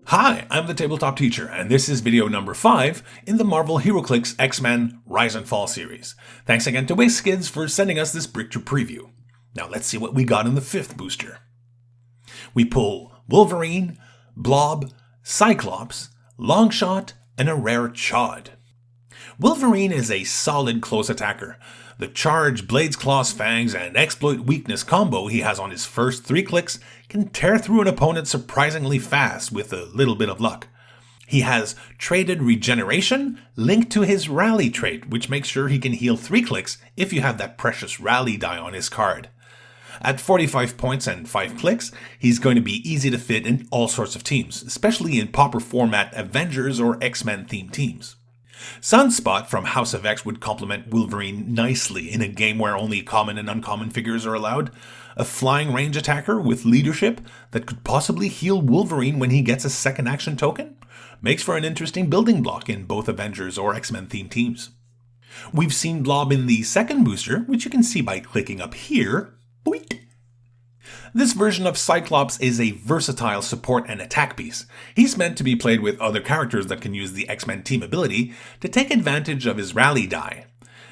Hi, I'm the Tabletop Teacher, and this is video number 5 in the Marvel Heroclix X-Men Rise and Fall series. Thanks again to Wizkids for sending us this breakthrough preview. Now let's see what we got in the 5th booster. We pull Wolverine, Blob, Cyclops, Longshot, and a rare Chod. Wolverine is a solid close attacker. The charge, blades, claws, fangs, and exploit weakness combo he has on his first 3 clicks can tear through an opponent surprisingly fast with a little bit of luck. He has traded regeneration linked to his rally trait, which makes sure he can heal 3 clicks if you have that precious rally die on his card. At 45 points and 5 clicks, he's going to be easy to fit in all sorts of teams, especially in pauper format Avengers or X-Men themed teams. Sunspot from House of X would complement Wolverine nicely in a game where only common and uncommon figures are allowed. A flying range attacker with leadership that could possibly heal Wolverine when he gets a second action token makes for an interesting building block in both Avengers or X-Men themed teams. We've seen Blob in the second booster, which you can see by clicking up here. Boink. This version of Cyclops is a versatile support and attack piece. He's meant to be played with other characters that can use the X-Men team ability to take advantage of his rally die.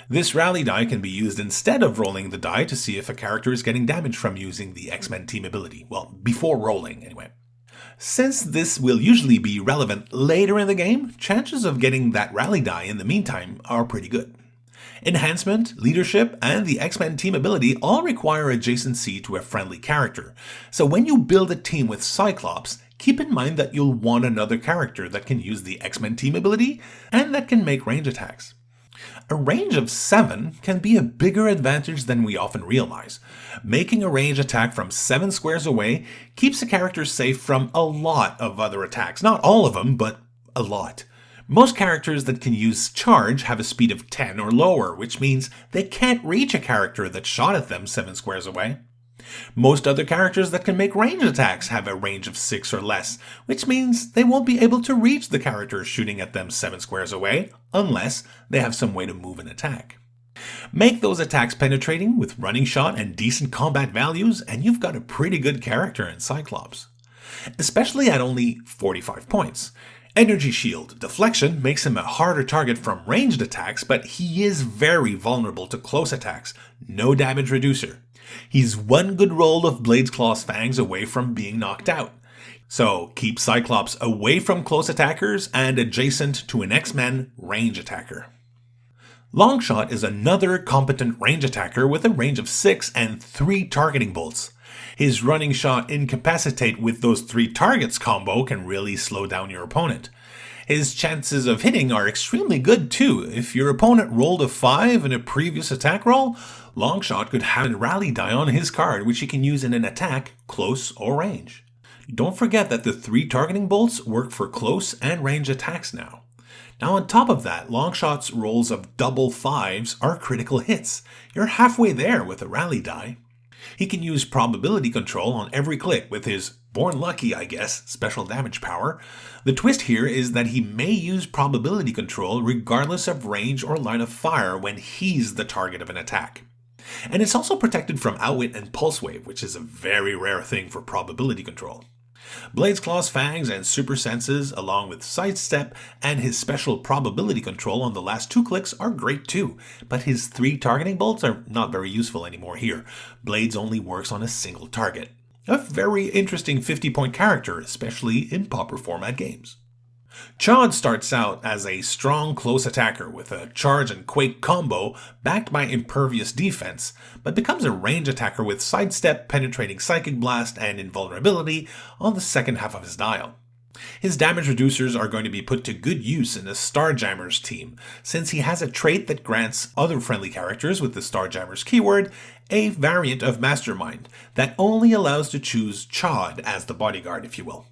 This rally die can be used instead of rolling the die to see if a character is getting damage from using the X-Men team ability. Well, before rolling, anyway. Since this will usually be relevant later in the game, chances of getting that rally die in the meantime are pretty good. Enhancement, leadership, and the X-Men team ability all require adjacency to a friendly character. So when you build a team with Cyclops, keep in mind that you'll want another character that can use the X-Men team ability and that can make range attacks. A range of 7 can be a bigger advantage than we often realize. Making a range attack from 7 squares away keeps a character safe from a lot of other attacks. Not all of them, but a lot. Most characters that can use charge have a speed of 10 or lower, which means they can't reach a character that shot at them 7 squares away. Most other characters that can make range attacks have a range of 6 or less, which means they won't be able to reach the character shooting at them 7 squares away, unless they have some way to move and attack. Make those attacks penetrating with running shot and decent combat values, and you've got a pretty good character in Cyclops. Especially at only 45 points. Energy Shield Deflection makes him a harder target from ranged attacks, but he is very vulnerable to close attacks. No damage reducer. He's one good roll of Blades, Claws, Fangs away from being knocked out. So keep Cyclops away from close attackers and adjacent to an X-Men range attacker. Longshot is another competent range attacker with a range of 6 and 3 targeting bolts. His running shot incapacitate with those 3 targets combo can really slow down your opponent. His chances of hitting are extremely good too. If your opponent rolled a 5 in a previous attack roll, Longshot could have a rally die on his card which he can use in an attack, close or range. Don't forget that the 3 targeting bolts work for close and range attacks now. Now on top of that, Longshot's rolls of double 5s are critical hits. You're halfway there with a rally die. He can use probability control on every click with his born lucky, I guess, special damage power. The twist here is that he may use probability control regardless of range or line of fire when he's the target of an attack. And it's also protected from Outwit and Pulse Wave, which is a very rare thing for probability control. Blades, Claws, Fangs, and Super Senses, along with Sidestep and his special probability control on the last 2 clicks are great too, but his 3 targeting bolts are not very useful anymore here. Blades only works on a single target. A very interesting 50-point character, especially in pauper format games. Chod starts out as a strong close attacker with a charge and quake combo backed by impervious defense, but becomes a range attacker with sidestep, penetrating psychic blast, and invulnerability on the second half of his dial. His damage reducers are going to be put to good use in the Starjammers team, since he has a trait that grants other friendly characters with the Starjammers keyword a variant of Mastermind that only allows to choose Chod as the bodyguard, if you will.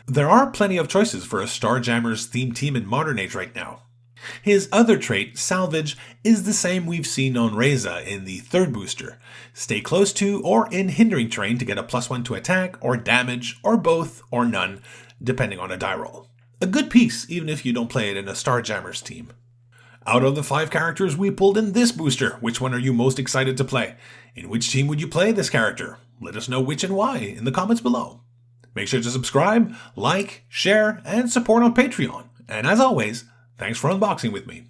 There are plenty of choices for a Starjammers themed team in Modern Age right now. His other trait, Salvage, is the same we've seen on Reza in the 3rd booster. Stay close to or in hindering terrain to get a +1 to attack or damage or both or none, depending on a die roll. A good piece even if you don't play it in a Starjammers team. Out of the 5 characters we pulled in this booster, which one are you most excited to play? In which team would you play this character? Let us know which and why in the comments below. Make sure to subscribe, like, share, and support on Patreon. And as always, thanks for unboxing with me.